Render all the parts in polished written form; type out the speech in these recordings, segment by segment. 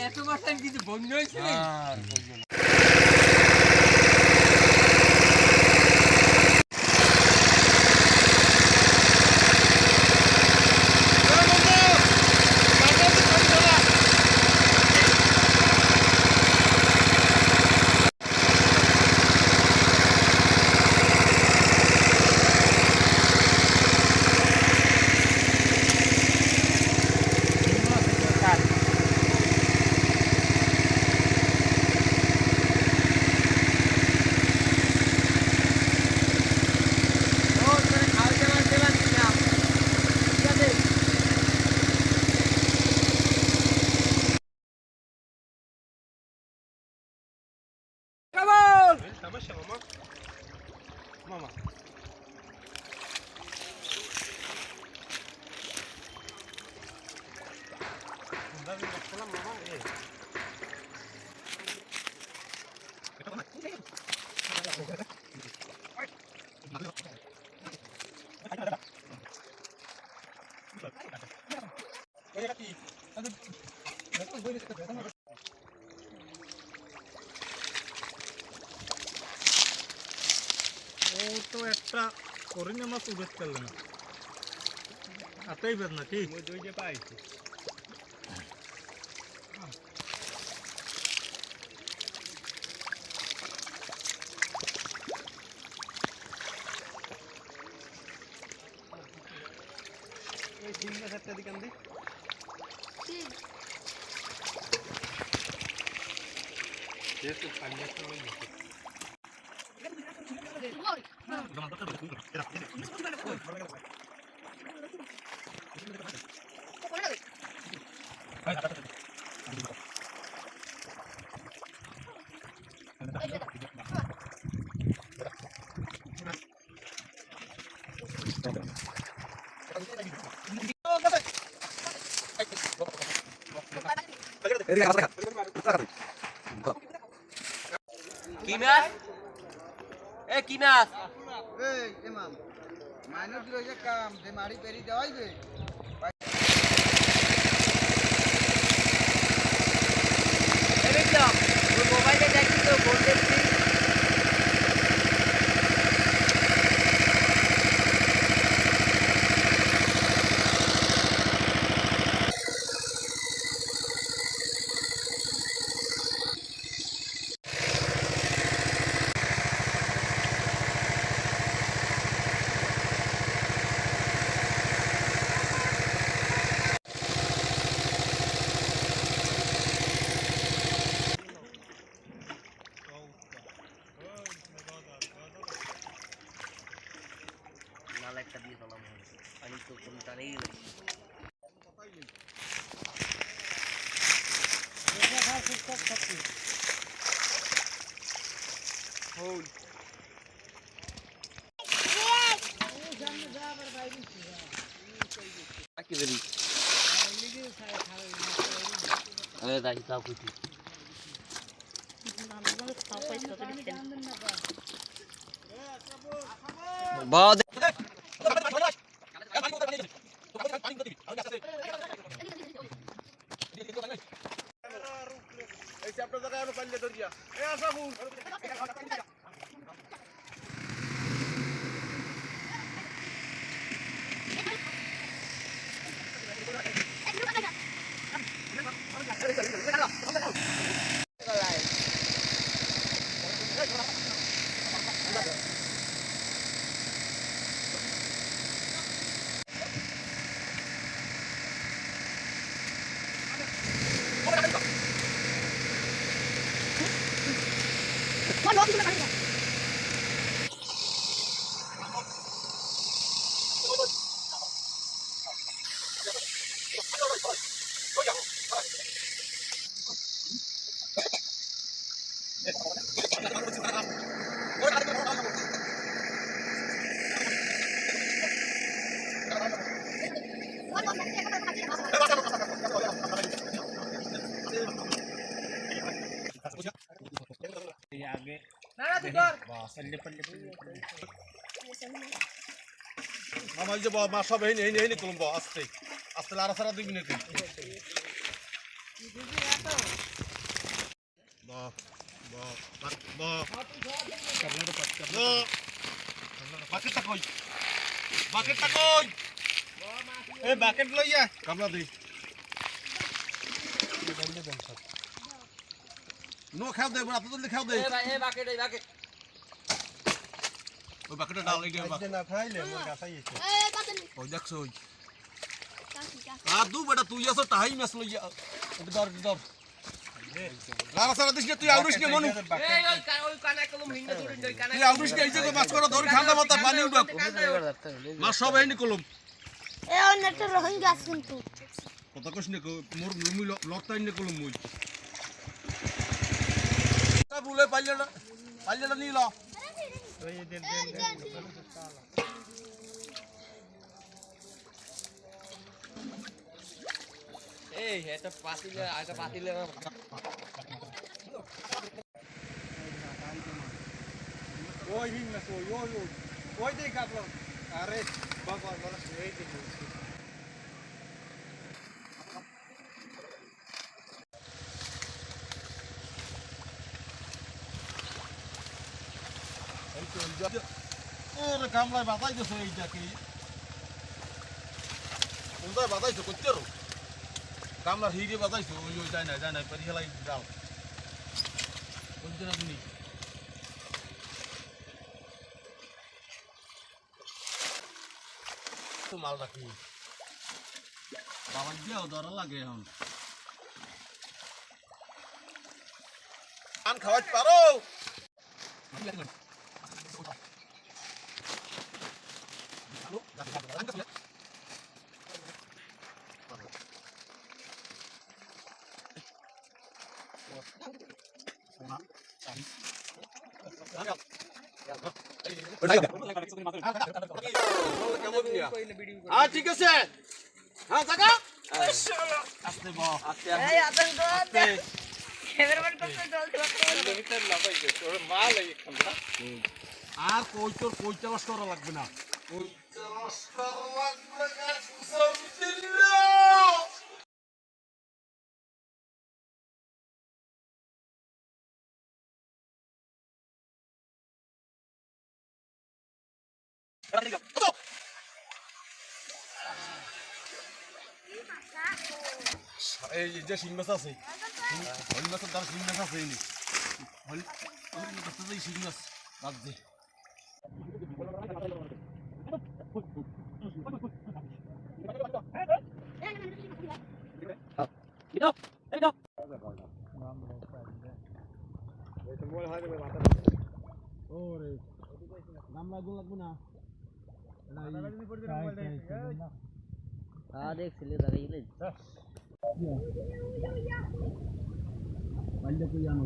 এত বছর কিছু বন্ধ হয়েছিল। Tamasha, mamá. Mamá. ও তো একটা করিনি মাছ উঠে গেল না এতই বেদ না ঠিক ওই দুইটা পাইছি এই সিঙ্গা একটা দিকান দে ঠিক আছে পানি একটা হই না কি মাছ? কি মাছ? ইমাম মাইনর দিল যে কাম যে মারি পেরি দেওয়াই যে মোবাইলে দেখি তো ফোন দেখছি। একটা দিয়ে দিলাম পানি তো কোনটা নেই बहुत आगे ना ना तू कर पल्ले पल्ले আমার যে মা সব এই নেই কলম আস্তে আস্তে লারা সারা 2 মিনিট বাকেটটা কই এই বাকেট লইয়া কামলা দেই নো খাও দে বড় আপনি খাও দে এই বাকেট ওই বাকেটটা ডাল এই আজকে না খাইলে মোর গাছাইছে ওই দেখছ ওই আর দু বেটা তুই আসো তাই মাছ লইয়া দর লারা সারা দিস তুই আউরিস নে মনু ওই কানা কলম হিংনা ধরে ওই কানা তুই আউরিস নে এই যে মাছ করা ধরে ঠান্ডা মাথা পানি উঠা মাছ সব এই নি কলম এ অন্যটা রোহিঙ্গা আছে কিন্তু কথা কইস নে মোর মুই লতাই নে কলম মুই তা বুলে পাইলেটা নি ল ওই দেন এই এটা পাতিলে ওই হিং না ওই দেখ কাটলো আরে বাবা বড় এই দেখ ওরে কামলাই বাতাইতেছ এইটা কি কোনটা বাতাইছো কইতের কামলার হিরে বাতাইছো ওই যায় না পরি হেলাই ডাল কইতে না তুমি তো মাল রাখি বাবা দিও দর লাগে এখন আন খাওয়াতে পারো ঠিক আছে হ্যাঁ জায়গা আস্তে ব এই আতঙ্ক দে ক্যামেরাম্যান কত জল মাল এই খামটা আর কই চালাস করা লাগবে না এই যে শিং মাছ আছে হলি মাছের দ্বারা শিং মাছ আছে হলি শিং মাছ ভাবছি ওরে গামলা গুলো লাগবে না দেখছিলে দাঁড়িয়ে পাইলে কই জানো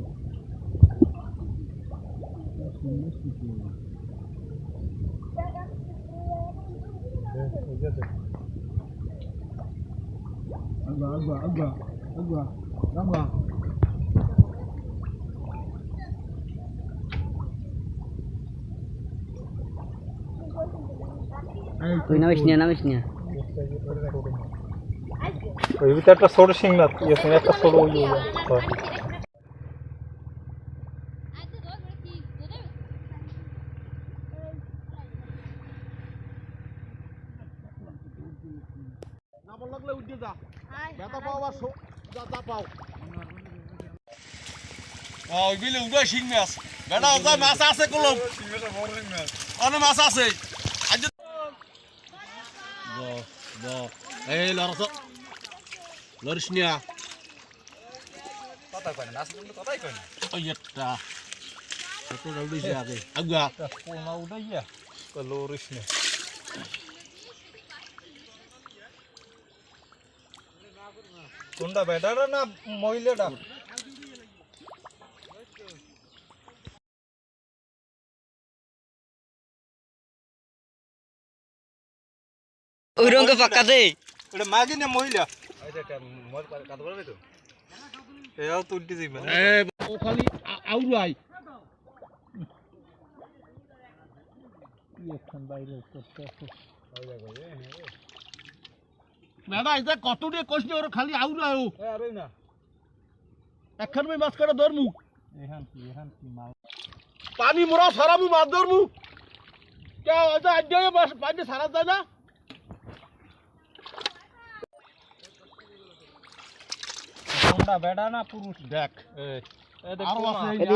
agua gamla তুই নামিস না ওই ভিতরে একটা ছোট শিং না ইয়েছে একটা ছোট ওই না বল লাগলে উঠে যা ব্যথা পাও আর যা পাও ওই বিলে উড়ে শিং মাছ বেটা ওটা মাছ আছে কলম শিংটা বড় শিং না অনেক মাছ আছে আজ এই লরিসনিয়া কথা কয় না আসলে কথাই কয় না ওই একটা ছোট রাউডিছে আগে আগা কোনা উঠাইয়া লোরিস নে কোনটা বেটাটা না মহিলাটা ওই রঙ পাক্কা দে এটা মাগি না মহিলা এটা মোর কাট বলবে তো এও তুলতে যাইবে এ ও খালি আউরাই এখন বাইরে করতে বেটা এটা কত দিয়ে কইছ ওর খালি আউরা ও আরে না এখন মই মাছ কাটা ধরমু এখান কি মাল পানি মোরা সারামু মাছ ধরমু কে এটা আজকে মাছ পানি সারা যায় না তোমরা বেডা না পুরুষ দেখ এই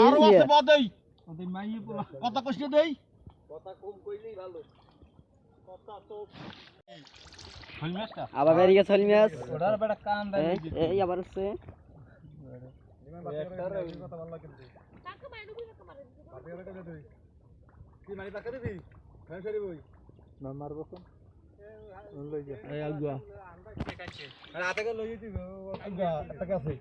আরো আছে বাদেই ওদের মাইয়ে পোলা কত কষ্ট দেই কথা কম কইলেই ভালো কথা তো হল মাছটা আবার বেরিয়ে গেছে মাছ ওটার বেটা কান দেয় এই আবার হচ্ছে কি মারি টাকা দিবি ফ্যান সরি বই নাম্বার বসন লই যা এই আগুয়া আর হাতে করে লই দিবি আগুয়া টাকা আছে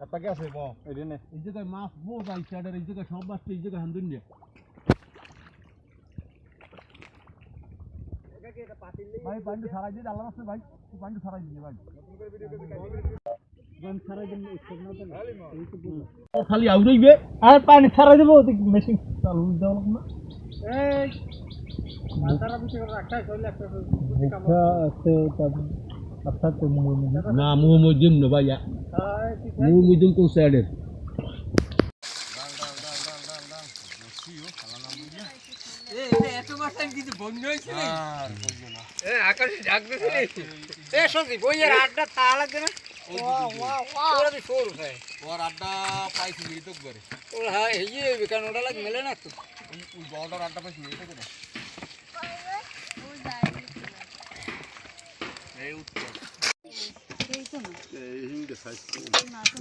টাকা আছে ব এই নে এই জায়গায় মাছ বহুত আইছে আর এই জায়গায় সব মাছ এই জায়গায় হান্দুন নে ভাই পানি সারাই দিয়ে আল্লাহ আছে ভাই পানি সারাই দিয়ে ভাই গান সারাই দিন খালি আউরাইবে আর পানি ছাড়া দেব মেশিন চালু দাও না এই মাথার পিছে করে রাখা কইলে একটা আচ্ছা আছে আচ্ছা তো না মুহ মজিম না ভাই মুহ মজিম কোন সাইডে এত মাছান কিছু বন্ধ হইছে এ আকাশ জাগতেছে এ সজি বইয়ের আড্ডা তা লাগে না ওরা দি ফোর উঠায় ওর আড্ডা পাইছি তো করে ওরা হ্যাঁ এই যে কারণ ওটা লাগে মেলে না তো ওই বড়টার আড্ডা পাইছি তো করে এই উঠছে এই হিংদে সাইজ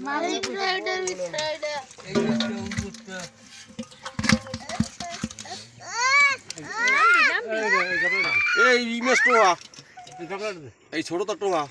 মারি গ্রেডের ভিতরে এই ইমেজ টোয়া এই ছোট তো টোয়া